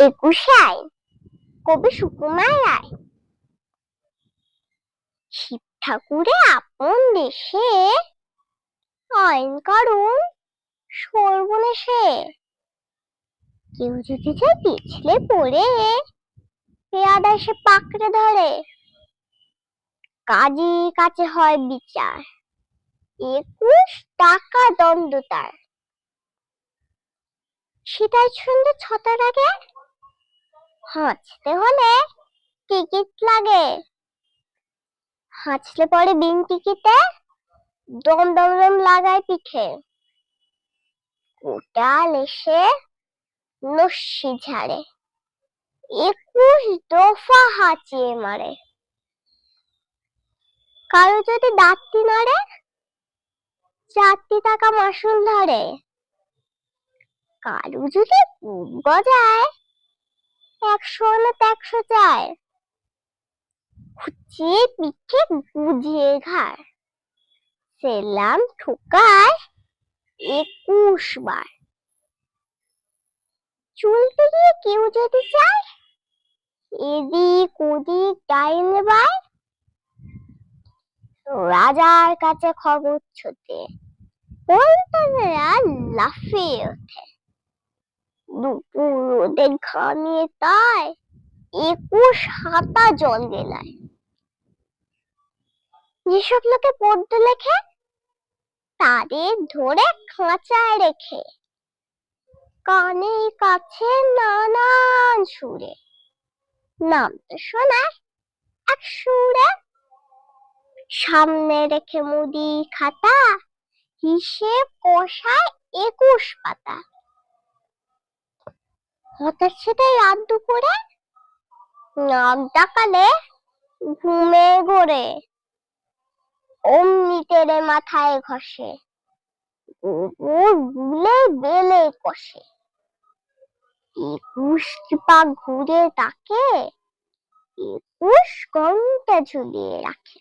একুশে আইন, কবি সুকুমার রায়। শিব ঠাকুরের আপন দেশে আইন কানুন সর্বনেশে। কেউ যদি যায় পিছলে পড়ে, পেয়াদা এসে পাকড়ে ধরে। কাজী কাছে হয় বিচার, 21 টাকা দণ্ড তার। সেটাই সন্ধ্যে 6টার আগে হাঁচতে হলে টিকিট লাগে। হাঁচলে পরে বিন টিকিটে দম দম দম লাগায় পিঠে। কোটাল এসে নস্যি ঝাড়ে, 21 দফা হাঁচিয়ে মারে। কারো যদি দাঁতটি নাড়ে, 4 টাকা মাসুল ধরে। কারো যদি কূপ গজায়, 100 আনা 100 চায়। খুঁচিয়ে পিঠে বুঝিয়ে ঘাড়, সেলাম ঠোকায় 21 বার। চলতে গিয়ে কেউ যদি চায়, এদিক ওদিক ডাইন বাই। রাজার কাছে খবর ছোটে, পল্টনেরা লাফিয়ে ওঠে। দুপুর রোদে ঘামিয়ে তাই 21 হাতা জল গেলায়। যেসব লোকে পদ্য লেখে, তাদের ধরে খাঁচায় রেখে কানের কাছে নানান সুরে নামতে শোনায় এক সুরে। সামনে রেখে মুদি খাতা, হিসেব কষায় 21 পাতা। হঠাৎ সেটাই রাত দুপুরে নাক ডাকালে ঘুমে ঘোরে। অমনি তেরে মাথায় ঘষে, গোবর গুলে বেলে কষে। 21 পাক ঘুরে তাকে 21 ঘন্টা ঝুলিয়ে রাখে।